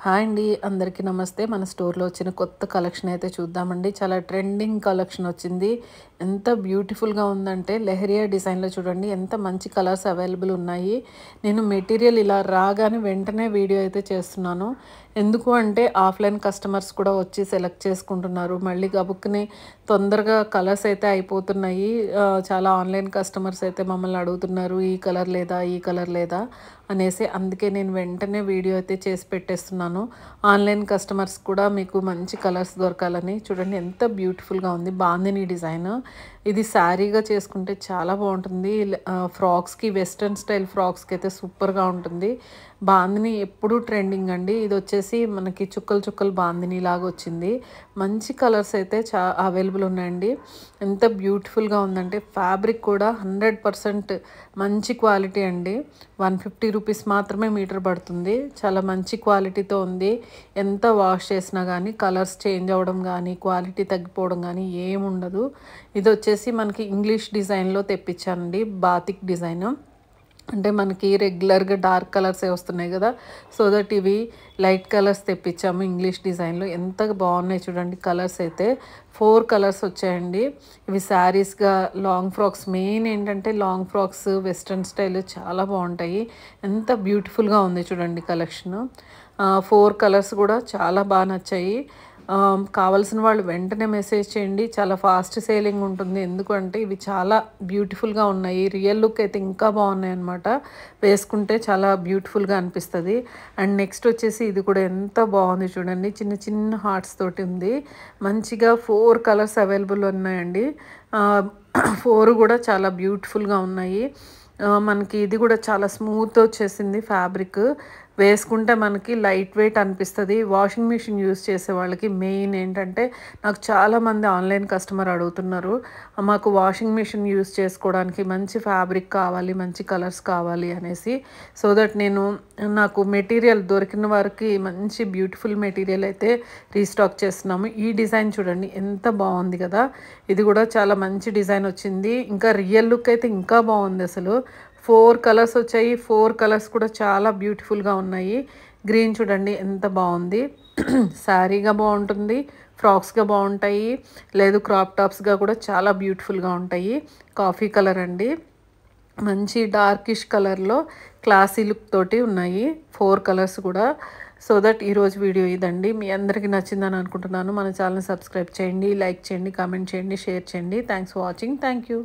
Hi అండి, అందరికీ నమస్తే. మన స్టోర్లో వచ్చిన కొత్త కలెక్షన్ అయితే చూద్దామండి. చాలా ట్రెండింగ్ కలెక్షన్ వచ్చింది. ఎంత బ్యూటిఫుల్గా ఉందంటే లెహరియా డిజైన్లో చూడండి, ఎంత మంచి కలర్స్ అవైలబుల్ ఉన్నాయి. నేను మెటీరియల్ ఇలా రాగానే వెంటనే వీడియో అయితే చేస్తున్నాను. ఎందుకు అంటే ఆఫ్లైన్ కస్టమర్స్ కూడా వచ్చి సెలెక్ట్ చేసుకుంటున్నారు. మళ్ళీ గబుక్కుని తొందరగా కలర్స్ అయితే అయిపోతున్నాయి. చాలా ఆన్లైన్ కస్టమర్స్ అయితే మమ్మల్ని అడుగుతున్నారు, ఈ కలర్ లేదా, ఈ కలర్ లేదా అనేసి. అందుకే నేను వెంటనే వీడియో అయితే చేసి పెట్టేస్తున్నాను. ఆన్లైన్ కస్టమర్స్ కూడా మీకు మంచి కలర్స్ దొరకాలని. చూడండి ఎంత బ్యూటిఫుల్గా ఉంది, బాందిని డిజైన్. ఇది శారీగా చేసుకుంటే చాలా బాగుంటుంది. ఫ్రాక్స్కి, వెస్ట్రన్ స్టైల్ ఫ్రాక్స్కి అయితే సూపర్గా ఉంటుంది. బాందిని ఎప్పుడూ ట్రెండింగ్ అండి. ఇది వచ్చేసి మనకి చుక్కలు చుక్కలు బాందిని లాగా వచ్చింది. మంచి కలర్స్ అయితే అవైలబుల్ ఉన్నాయండి. ఎంత బ్యూటిఫుల్గా ఉందంటే ఫ్యాబ్రిక్ కూడా 100% మంచి క్వాలిటీ అండి. 150 రూపీస్ మాత్రమే మీటర్ పడుతుంది. చాలా మంచి క్వాలిటీతో ఉంది. ఎంత వాష్ చేసినా కానీ కలర్స్ చేంజ్ అవ్వడం కానీ, క్వాలిటీ తగ్గిపోవడం కానీ ఏముండదు. ఇది వచ్చేసి మనకి ఇంగ్లీష్ డిజైన్లో తెప్పించానండి. బాతిక్ డిజైన్ అంటే మనకి రెగ్యులర్గా డార్క్ కలర్సే వస్తున్నాయి కదా, సో దట్ ఇవి లైట్ కలర్స్ తెప్పించాము ఇంగ్లీష్ డిజైన్లో. ఎంత బాగున్నాయి చూడండి. కలర్స్ అయితే 4 కలర్స్ వచ్చాయండి. ఇవి శారీస్గా, లాంగ్ ఫ్రాక్స్, మెయిన్ ఏంటంటే లాంగ్ ఫ్రాక్స్ వెస్ట్రన్ స్టైల్ చాలా బాగుంటాయి. ఎంత బ్యూటిఫుల్గా ఉంది చూడండి కలెక్షన్. 4 కలర్స్ కూడా చాలా బాగా నచ్చాయి. కావాల్సిన వాళ్ళు వెంటనే మెసేజ్ చేయండి. చాలా ఫాస్ట్ సేలింగ్ ఉంటుంది. ఎందుకంటే ఇవి చాలా బ్యూటిఫుల్గా ఉన్నాయి. రియల్ లుక్ అయితే ఇంకా బాగున్నాయి అన్నమాట. వేసుకుంటే చాలా బ్యూటిఫుల్గా అనిపిస్తుంది. అండ్ నెక్స్ట్ వచ్చేసి ఇది కూడా ఎంత బాగుంది చూడండి. చిన్న చిన్న హార్ట్స్ తోటి ఉంది. మంచిగా 4 కలర్స్ అవైలబుల్ ఉన్నాయండి. 4 కూడా చాలా బ్యూటిఫుల్గా ఉన్నాయి. మనకి ఇది కూడా చాలా స్మూత్ వచ్చేసింది ఫ్యాబ్రిక్. వేసుకుంటే మనకి లైట్ వెయిట్ అనిపిస్తుంది. వాషింగ్ మిషన్ యూస్ చేసే వాళ్ళకి మెయిన్ ఏంటంటే, నాకు చాలామంది ఆన్లైన్ కస్టమర్ అడుగుతున్నారు, మాకు వాషింగ్ మిషన్ యూస్ చేసుకోవడానికి మంచి ఫ్యాబ్రిక్ కావాలి, మంచి కలర్స్ కావాలి అనేసి. సో దట్ నాకు మెటీరియల్ దొరికిన వారికి మంచి బ్యూటిఫుల్ మెటీరియల్ అయితే రీస్టాక్ చేస్తున్నాము. ఈ డిజైన్ చూడండి ఎంత బాగుంది కదా. ఇది కూడా చాలా మంచి డిజైన్ వచ్చింది. ఇంకా రియల్ లుక్ అయితే ఇంకా బాగుంది అసలు. 4 కలర్స్ వచ్చాయి. 4 కలర్స్ కూడా చాలా బ్యూటిఫుల్గా ఉన్నాయి. గ్రీన్ చూడండి ఎంత బాగుంది. శారీగా బాగుంటుంది, ఫ్రాక్స్గా బాగుంటాయి, లేదు క్రాప్ టాప్స్గా కూడా చాలా బ్యూటిఫుల్గా ఉంటాయి. కాఫీ కలర్ అండి, మంచి డార్కిష్ కలర్లో క్లాసీ లుక్ తోటి ఉన్నాయి 4 కలర్స్ కూడా. సో దట్ ఈరోజు వీడియో ఇదండి. మీ అందరికీ నచ్చిందని అనుకుంటున్నాను. మన ఛానల్ని సబ్స్క్రైబ్ చేయండి, లైక్ చేయండి, కామెంట్ చేయండి, షేర్ చేయండి. Thanks for watching. Thank you.